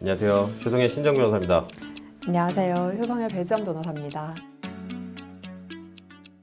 안녕하세요. 효성의 신정 변호사입니다. 안녕하세요. 효성의 배지영 변호사입니다.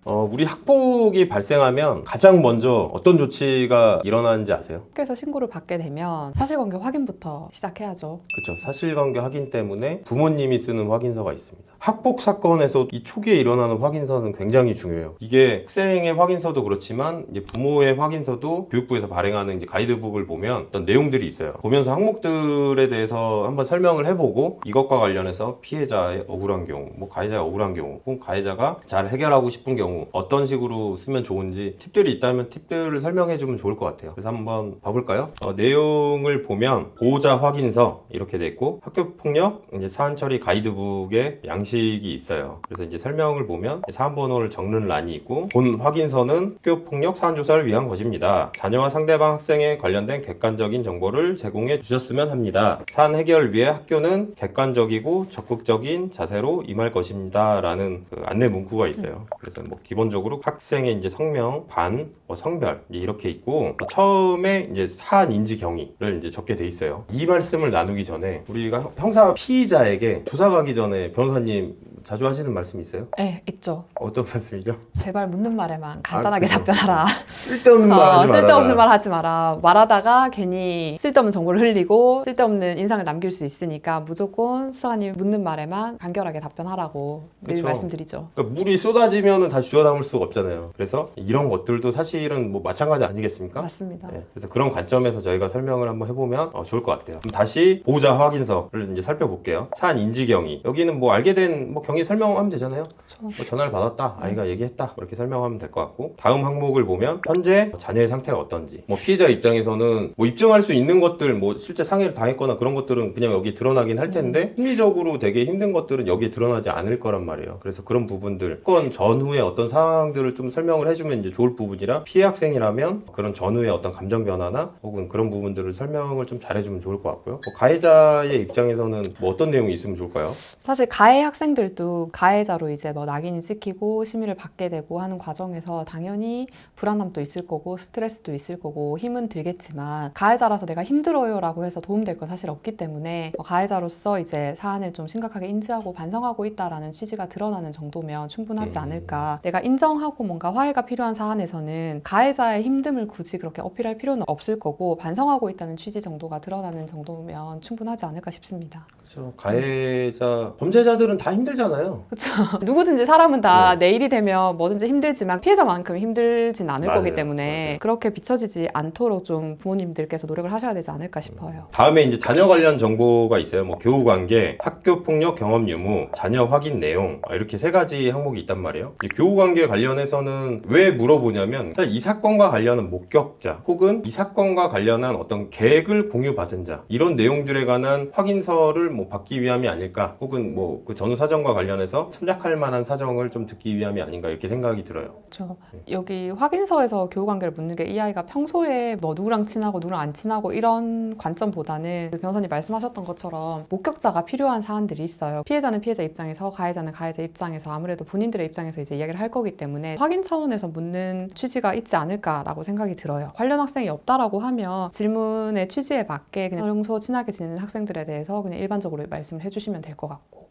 우리 학폭이 발생하면 가장 먼저 어떤 조치가 일어나는지 아세요? 학교에서 신고를 받게 되면 사실관계 확인부터 시작해야죠. 그렇죠. 사실관계 확인 때문에 부모님이 쓰는 확인서가 있습니다. 학폭 사건에서 이 초기에 일어나는 확인서는 굉장히 중요해요. 이게 학생의 확인서도 그렇지만 이제 부모의 확인서도 교육부에서 발행하는 이제 가이드북을 보면 어떤 내용들이 있어요. 보면서 항목들에 대해서 한번 설명을 해보고 이것과 관련해서 피해자의 억울한 경우, 뭐 가해자의 억울한 경우, 혹은 가해자가 잘 해결하고 싶은 경우 어떤 식으로 쓰면 좋은지 팁들이 있다면 팁들을 설명해주면 좋을 것 같아요. 그래서 한번 봐볼까요? 내용을 보면 보호자 확인서 이렇게 돼 있고 학교폭력 이제 사안 처리 가이드북에 양식이 있어요. 그래서 이제 설명을 보면 사안 번호를 적는 란이 있고 본 확인서는 학교폭력 사안 조사를 위한 것입니다. 자녀와 상대방 학생에 관련된 객관적인 정보를 제공해 주셨으면 합니다. 사안 해결을 위해 학교는 객관적이고 적극적인 자세로 임할 것입니다. 라는 그 안내 문구가 있어요. 그래서 뭐 기본적으로 학생의 이제 성명, 반, 성별 이렇게 있고 처음에 이제 사안 인지 경위를 이제 적게 돼 있어요. 이 말씀을 나누기 전에 우리가 형사 피의자에게 조사 가기 전에 변호사님 자주 하시는 말씀이 있어요? 네, 있죠. 어떤 말씀이죠? 제발 묻는 말에만 간단하게 그죠. 답변하라. 쓸데없는 말 하지 마라. 쓸데없는 말 하지 마라. 말하다가 괜히 쓸데없는 정보를 흘리고 쓸데없는 인상을 남길 수 있으니까 무조건 수사관님이 묻는 말에만 간결하게 답변하라고 늘 그쵸. 말씀드리죠. 그러니까 물이 쏟아지면 다 주워 담을 수가 없잖아요. 그래서 이런 것들도 사실은 뭐 마찬가지 아니겠습니까? 맞습니다. 네, 그래서 그런 관점에서 저희가 설명을 한번 해보면 좋을 것 같아요. 그럼 다시 보호자 확인서를 이제 살펴볼게요. 사안 인지 경위. 여기는 뭐 알게 된 뭐 경위 설명하면 되잖아요. 그렇죠. 뭐 전화를 받았다, 아이가 얘기했다 이렇게 설명하면 될 것 같고 다음 항목을 보면 현재 자녀의 상태가 어떤지 뭐 피해자 입장에서는 뭐 입증할 수 있는 것들 뭐 실제 상해를 당했거나 그런 것들은 그냥 여기 드러나긴 할 텐데 심리적으로 되게 힘든 것들은 여기에 드러나지 않을 거란 말이에요. 그래서 그런 부분들 건 전후에 어떤 상황들을 좀 설명을 해주면 이제 좋을 부분이라 피해 학생이라면 그런 전후의 어떤 감정 변화나 혹은 그런 부분들을 설명을 좀 잘해주면 좋을 것 같고요. 뭐 가해자의 입장에서는 뭐 어떤 내용이 있으면 좋을까요? 사실 가해 학생들도 가해자로 이제 뭐 낙인이 찍히고 심의를 받게 되고 하는 과정에서 당연히 불안함도 있을 거고 스트레스도 있을 거고 힘은 들겠지만 가해자라서 내가 힘들어요라고 해서 도움될 건 사실 없기 때문에 가해자로서 이제 사안을 좀 심각하게 인지하고 반성하고 있다라는 취지가 드러나는 정도면 충분하지 않을까. 내가 인정하고 뭔가 화해가 필요한 사안에서는 가해자의 힘듦을 굳이 그렇게 어필할 필요는 없을 거고 반성하고 있다는 취지 정도가 드러나는 정도면 충분하지 않을까 싶습니다. 그렇죠. 가해자 범죄자들은 다 힘들잖아요. 그렇죠. 누구든지 사람은 다 내일이 되면 뭐든지 힘들지만 피해자만큼 힘들진 않을 맞아요. 거기 때문에 맞아요. 그렇게 비춰지지 않도록 좀 부모님들께서 노력을 하셔야 되지 않을까 싶어요. 다음에 이제 자녀 관련 정보가 있어요. 뭐 교우 관계, 학교 폭력 경험 유무, 자녀 확인 내용 이렇게 세 가지 항목이 있단 말이에요. 이 교우 관계 관련해서는 왜 물어보냐면 사실 이 사건과 관련한 목격자 혹은 이 사건과 관련한 어떤 계획을 공유받은 자 이런 내용들에 관한 확인서를 뭐 받기 위함이 아닐까 혹은 뭐 그 전후 사정과 관련해서 참작할 만한 사정을 좀 듣기 위함이 아닌가 이렇게 생각이 들어요. 그렇죠. 여기 확인서에서 교우관계를 묻는 게 이 아이가 평소에 뭐 누구랑 친하고 누구랑 안 친하고 이런 관점보다는 그 변호사님 말씀하셨던 것처럼 목격자가 필요한 사안들이 있어요. 피해자는 피해자 입장에서 가해자는 가해자 입장에서 아무래도 본인들의 입장에서 이제 이야기를 할 거기 때문에 확인 차원에서 묻는 취지가 있지 않을까라고 생각이 들어요. 관련 학생이 없다라고 하면 질문의 취지에 맞게 그냥 평소 친하게 지내는 학생들에 대해서 그냥 일반적으로 말씀을 해주시면 될 것 같고.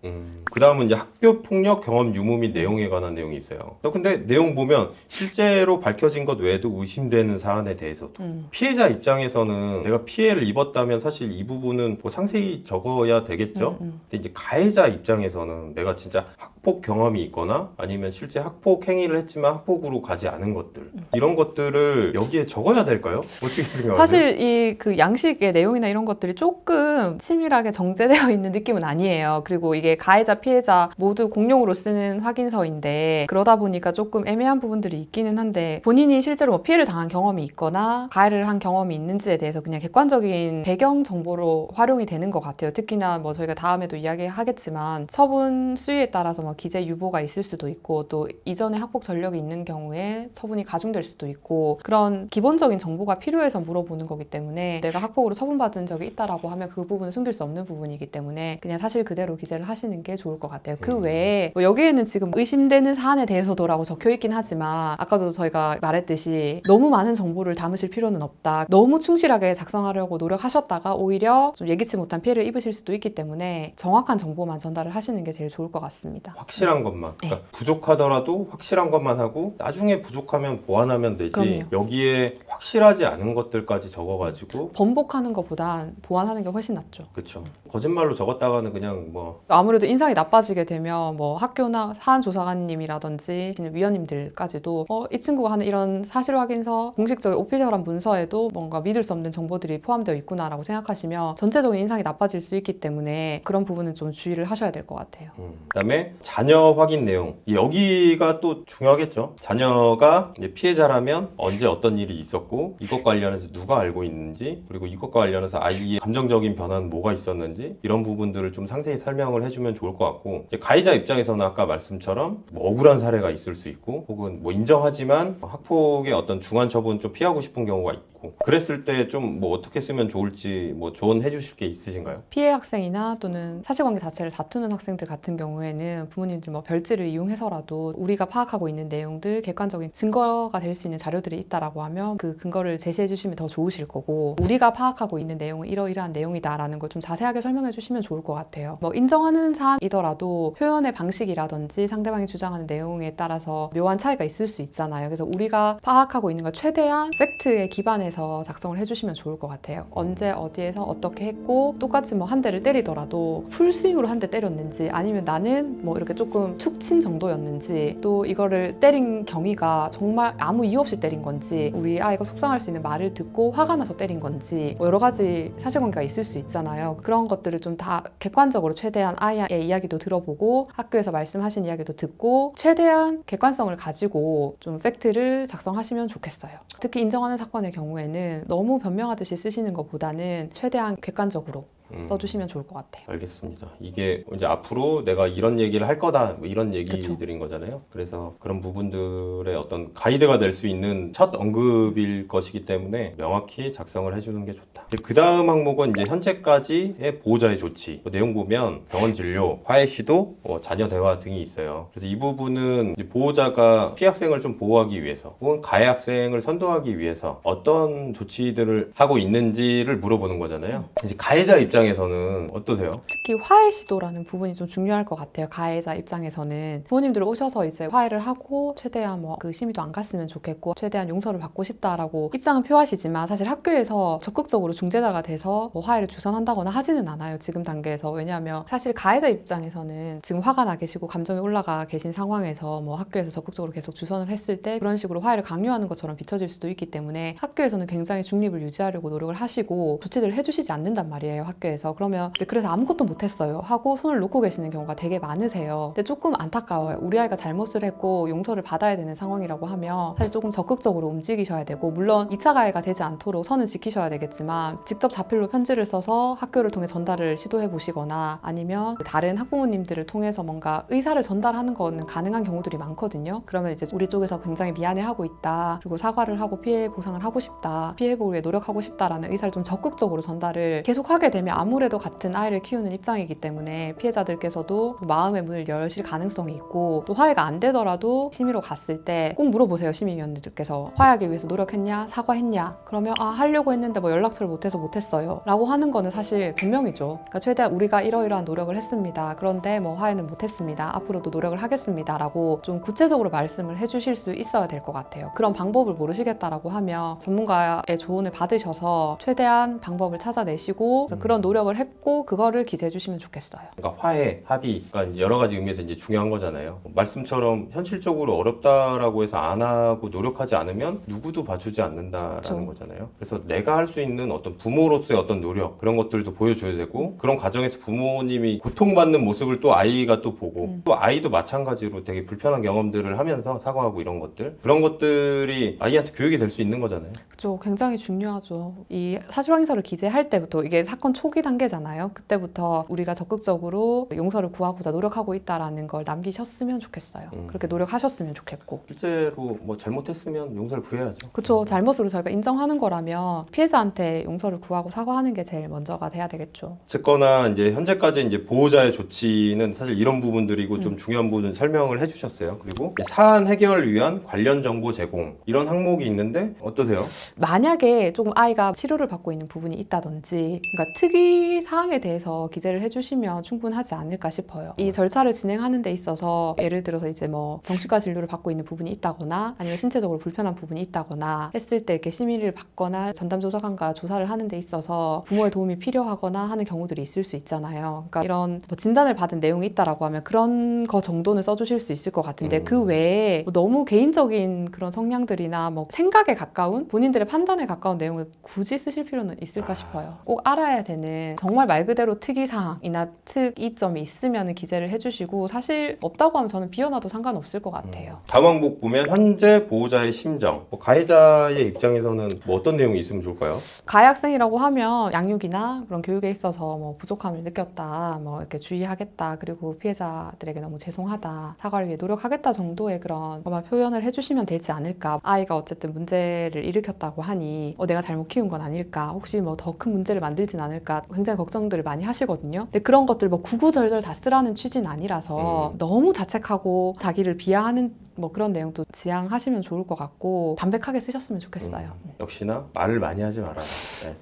그 다음은 이제 학교 폭력 경험 유무 및 내용에 관한 내용이 있어요. 근데 내용 보면 실제로 밝혀진 것 외에도 의심되는 사안에 대해서도 피해자 입장에서는 내가 피해를 입었다면 사실 이 부분은 뭐 상세히 적어야 되겠죠. 근데 이제 가해자 입장에서는 내가 진짜 학폭 경험이 있거나 아니면 실제 학폭 행위를 했지만 학폭으로 가지 않은 것들 이런 것들을 여기에 적어야 될까요? 어떻게 생각하세요? 사실 이 그 양식의 내용이나 이런 것들이 조금 치밀하게 정제되어 있는 느낌은 아니에요. 그리고 이게 가해자, 피해자 모두 공용으로 쓰는 확인서인데 그러다 보니까 조금 애매한 부분들이 있기는 한데 본인이 실제로 뭐 피해를 당한 경험이 있거나 가해를 한 경험이 있는지에 대해서 그냥 객관적인 배경 정보로 활용이 되는 것 같아요. 특히나 뭐 저희가 다음에도 이야기하겠지만 처분 수위에 따라서 뭐 뭐 기재 유보가 있을 수도 있고 또 이전에 학폭 전력이 있는 경우에 처분이 가중될 수도 있고 그런 기본적인 정보가 필요해서 물어보는 거기 때문에 내가 학폭으로 처분받은 적이 있다라고 하면 그 부분은 숨길 수 없는 부분이기 때문에 그냥 사실 그대로 기재를 하시는 게 좋을 것 같아요. 그 외에 뭐 여기에는 지금 의심되는 사안에 대해서도라고 적혀 있긴 하지만 아까도 저희가 말했듯이 너무 많은 정보를 담으실 필요는 없다. 너무 충실하게 작성하려고 노력하셨다가 오히려 좀 예기치 못한 피해를 입으실 수도 있기 때문에 정확한 정보만 전달을 하시는 게 제일 좋을 것 같습니다. 확실한 것만. 그러니까 부족하더라도 확실한 것만 하고 나중에 부족하면 보완하면 되지. 그럼요. 여기에 확실하지 않은 것들까지 적어가지고 번복하는 것보단 보완하는 게 훨씬 낫죠. 그렇죠. 거짓말로 적었다가는 그냥 뭐 아무래도 인상이 나빠지게 되면 뭐 학교나 사안조사관님이라든지 위원님들까지도 이 친구가 하는 이런 사실 확인서 공식적인 오피셜한 문서에도 뭔가 믿을 수 없는 정보들이 포함되어 있구나라고 생각하시면 전체적인 인상이 나빠질 수 있기 때문에 그런 부분은 좀 주의를 하셔야 될 것 같아요. 그다음에 자녀 확인 내용 여기가 또 중요하겠죠. 자녀가 이제 피해자라면 언제 어떤 일이 있었고 이것 관련해서 누가 알고 있는지 그리고 이것과 관련해서 아이의 감정적인 변화는 뭐가 있었는지 이런 부분들을 좀 상세히 설명을 해주면 좋을 것 같고 이제 가해자 입장에서는 아까 말씀처럼 뭐 억울한 사례가 있을 수 있고 혹은 뭐 인정하지만 학폭의 어떤 중한 처분 좀 피하고 싶은 경우가 있고 그랬을 때 좀 뭐 어떻게 쓰면 좋을지 뭐 조언해 주실 게 있으신가요? 피해 학생이나 또는 사실관계 자체를 다투는 학생들 같은 경우에는 부모님들 뭐 별지를 이용해서라도 우리가 파악하고 있는 내용들 객관적인 증거가 될 수 있는 자료들이 있다라고 하면 그 근거를 제시해 주시면 더 좋으실 거고 우리가 파악하고 있는 내용은 이러이러한 내용이다라는 걸 좀 자세하게 설명해 주시면 좋을 것 같아요. 뭐 인정하는 사안이더라도 표현의 방식이라든지 상대방이 주장하는 내용에 따라서 묘한 차이가 있을 수 있잖아요. 그래서 우리가 파악하고 있는 걸 최대한 팩트에 기반해서 작성을 해주시면 좋을 것 같아요. 언제 어디에서 어떻게 했고 똑같이 뭐 한 대를 때리더라도 풀스윙으로 한 대 때렸는지 아니면 나는 뭐 이렇게 조금 툭 친 정도였는지 또 이거를 때린 경위가 정말 아무 이유 없이 때린 건지 우리 아이가 속상할 수 있는 말을 듣고 화가 나서 때린 건지 뭐 여러 가지 사실관계가 있을 수 있잖아요. 그런 것들을 좀 다 객관적으로 최대한 아이의 이야기도 들어보고 학교에서 말씀하신 이야기도 듣고 최대한 객관성을 가지고 좀 팩트를 작성하시면 좋겠어요. 특히 인정하는 사건의 경우에는 너무 변명하듯이 쓰시는 것보다는 최대한 객관적으로 써주시면 좋을 것 같아요. 알겠습니다. 이게 이제 앞으로 내가 이런 얘기를 할 거다 뭐 이런 얘기들인 거잖아요. 그래서 그런 부분들의 어떤 가이드가 될 수 있는 첫 언급일 것이기 때문에 명확히 작성을 해주는 게 좋다. 그 다음 항목은 이제 현재까지의 보호자의 조치. 내용 보면 병원 진료, 화해 시도, 자녀 대화 등이 있어요. 그래서 이 부분은 이제 보호자가 피해 학생을 좀 보호하기 위해서 혹은 가해 학생을 선도하기 위해서 어떤 조치들을 하고 있는지를 물어보는 거잖아요. 이제 가해자 입장에서는 어떠세요? 특히 화해 시도라는 부분이 좀 중요할 것 같아요. 가해자 입장에서는 부모님들 오셔서 이제 화해를 하고 최대한 뭐 그 심의도 안 갔으면 좋겠고 최대한 용서를 받고 싶다라고 입장은 표하시지만 사실 학교에서 적극적으로 중재자가 돼서 뭐 화해를 주선한다거나 하지는 않아요. 지금 단계에서. 왜냐하면 사실 가해자 입장에서는 지금 화가 나 계시고 감정이 올라가 계신 상황에서 뭐 학교에서 적극적으로 계속 주선을 했을 때 그런 식으로 화해를 강요하는 것처럼 비춰질 수도 있기 때문에 학교에서는 굉장히 중립을 유지하려고 노력을 하시고 조치를 해주시지 않는단 말이에요. 학교에서. 그러면 이제 그래서 아무것도 못했어요 하고 손을 놓고 계시는 경우가 되게 많으세요. 근데 조금 안타까워요. 우리 아이가 잘못을 했고 용서를 받아야 되는 상황이라고 하면 사실 조금 적극적으로 움직이셔야 되고 물론 2차 가해가 되지 않도록 선은 지키셔야 되겠지만 직접 자필로 편지를 써서 학교를 통해 전달을 시도해 보시거나 아니면 다른 학부모님들을 통해서 뭔가 의사를 전달하는 거는 가능한 경우들이 많거든요. 그러면 이제 우리 쪽에서 굉장히 미안해하고 있다. 그리고 사과를 하고 피해 보상을 하고 싶다. 피해 보호에 노력하고 싶다라는 의사를 좀 적극적으로 전달을 계속하게 되면 아무래도 같은 아이를 키우는 입장이기 때문에 피해자들께서도 마음의 문을 여실 가능성이 있고 또 화해가 안 되더라도 심의로 갔을 때 꼭 물어보세요. 심의위원들께서 화해하기 위해서 노력했냐? 사과했냐? 그러면 하려고 했는데 뭐 연락처를 못해서 못했어요 라고 하는 거는 사실 변명이죠. 그러니까 최대한 우리가 이러이러한 노력을 했습니다. 그런데 뭐 화해는 못했습니다. 앞으로도 노력을 하겠습니다 라고 좀 구체적으로 말씀을 해주실 수 있어야 될 것 같아요. 그런 방법을 모르시겠다라고 하면 전문가의 조언을 받으셔서 최대한 방법을 찾아내시고 그런 노력을 했고 그거를 기재해 주시면 좋겠어요. 그러니까 화해, 합의, 그러니까 여러 가지 의미에서 이제 중요한 거잖아요. 말씀처럼 현실적으로 어렵다라고 해서 안 하고 노력하지 않으면 누구도 봐주지 않는다라는 그렇죠. 거잖아요. 그래서 내가 할 수 있는 어떤 부모로서의 어떤 노력 그런 것들도 보여줘야 되고 그런 과정에서 부모님이 고통받는 모습을 또 아이가 또 보고 또 아이도 마찬가지로 되게 불편한 경험들을 하면서 사과하고 이런 것들 그런 것들이 아이한테 교육이 될 수 있는 거잖아요. 그렇죠. 굉장히 중요하죠. 이 사실확인서를 기재할 때부터 이게 사건 초기 초기 단계잖아요. 그때부터 우리가 적극적으로 용서를 구하고자 노력하고 있다라는 걸 남기셨으면 좋겠어요. 그렇게 노력하셨으면 좋겠고. 실제로 뭐 잘못했으면 용서를 구해야죠. 그쵸. 잘못으로 저희가 인정하는 거라면 피해자한테 용서를 구하고 사과하는 게 제일 먼저가 돼야 되겠죠. 어쨌거나 이제 현재까지 이제 보호자의 조치는 사실 이런 부분들이고 좀 중요한 부분 설명을 해주셨어요. 그리고 사안 해결을 위한 관련 정보 제공 이런 항목이 있는데 어떠세요? 만약에 조금 아이가 치료를 받고 있는 부분이 있다든지 그러니까 특이 사항에 대해서 기재를 해주시면 충분하지 않을까 싶어요. 이 절차를 진행하는 데 있어서 예를 들어서 이제 뭐 정신과 진료를 받고 있는 부분이 있다거나 아니면 신체적으로 불편한 부분이 있다거나 했을 때 이렇게 심의를 받거나 전담조사관과 조사를 하는 데 있어서 부모의 도움이 필요하거나 하는 경우들이 있을 수 있잖아요. 그러니까 이런 뭐 진단을 받은 내용이 있다라고 하면 그런 거 정도는 써주실 수 있을 것 같은데 그 외에 뭐 너무 개인적인 그런 성향들이나 뭐 생각에 가까운 본인들의 판단에 가까운 내용을 굳이 쓰실 필요는 있을까 싶어요. 꼭 알아야 되는 정말 말 그대로 특이사항이나 특이점이 있으면 기재를 해주시고 사실 없다고 하면 저는 비워놔도 상관없을 것 같아요. 다음 항목 보면 현재 보호자의 심정, 뭐 가해자의 입장에서는 뭐 어떤 내용이 있으면 좋을까요? 가해 학생이라고 하면 양육이나 그런 교육에 있어서 뭐 부족함을 느꼈다, 뭐 이렇게 주의하겠다, 그리고 피해자들에게 너무 죄송하다, 사과를 위해 노력하겠다 정도의 그런 것만 표현을 해주시면 되지 않을까. 아이가 어쨌든 문제를 일으켰다고 하니 내가 잘못 키운 건 아닐까, 혹시 뭐 더 큰 문제를 만들진 않을까 굉장히 걱정들을 많이 하시거든요. 근데 그런 것들 뭐 구구절절 다 쓰라는 취지는 아니라서 너무 자책하고 자기를 비하하는 뭐 그런 내용도 지양하시면 좋을 것 같고 담백하게 쓰셨으면 좋겠어요. 역시나 말을 많이 하지 말아라. 네.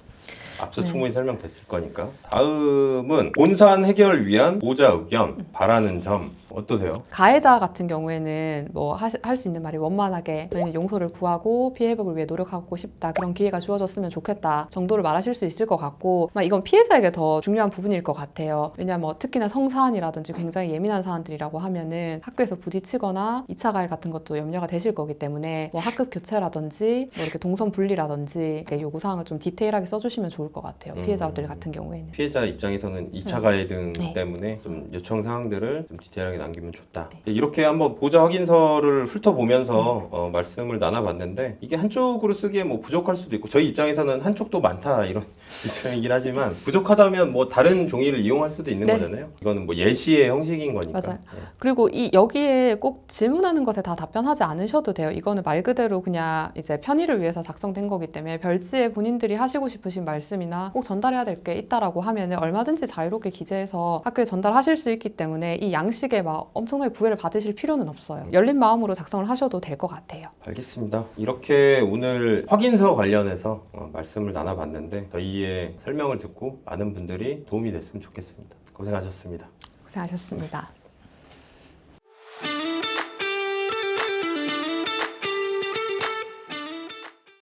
앞서 충분히 설명됐을 거니까. 다음은 본사안 해결을 위한 보호자 의견, 바라는 점 어떠세요? 가해자 같은 경우에는 뭐 할 수 있는 말이 원만하게 저희는 용서를 구하고 피해 회복을 위해 노력하고 싶다, 그런 기회가 주어졌으면 좋겠다 정도를 말하실 수 있을 것 같고, 이건 피해자에게 더 중요한 부분일 것 같아요. 왜냐하면 뭐 특히나 성사안이라든지 굉장히 예민한 사안들이라고 하면은 학교에서 부딪히거나 2차 가해 같은 것도 염려가 되실 거기 때문에 뭐 학급 교체라든지 뭐 이렇게 동선 분리라든지 요구사항을 좀 디테일하게 써주시면 좋을 것 같아요. 피해자들 같은 경우에는. 피해자 입장에서는 2차 가해 등 네. 때문에 좀 요청 사항들을 좀 디테일하게 남기면 좋다. 이렇게 한번 보호자 확인서를 훑어보면서 말씀을 나눠봤는데 이게 한쪽으로 쓰기에 뭐 부족할 수도 있고 저희 입장에서는 한쪽도 많다 이런 입장이긴 하지만 부족하다면 뭐 다른 종이를 이용할 수도 있는 네. 거잖아요. 이거는 뭐 예시의 형식인 거니까. 맞아요. 네. 그리고 여기에 꼭 질문하는 것에 다 답변하지 않으셔도 돼요. 이거는 말 그대로 그냥 이제 편의를 위해서 작성된 거기 때문에 별지에 본인들이 하시고 싶으신 말씀이나 꼭 전달해야 될 게 있다라고 하면은 얼마든지 자유롭게 기재해서 학교에 전달하실 수 있기 때문에 이 양식에 막 엄청나게 구애를 받으실 필요는 없어요. 열린 마음으로 작성을 하셔도 될 것 같아요. 알겠습니다. 이렇게 오늘 확인서 관련해서 말씀을 나눠봤는데 저희의 설명을 듣고 많은 분들이 도움이 됐으면 좋겠습니다. 고생하셨습니다. 고생하셨습니다.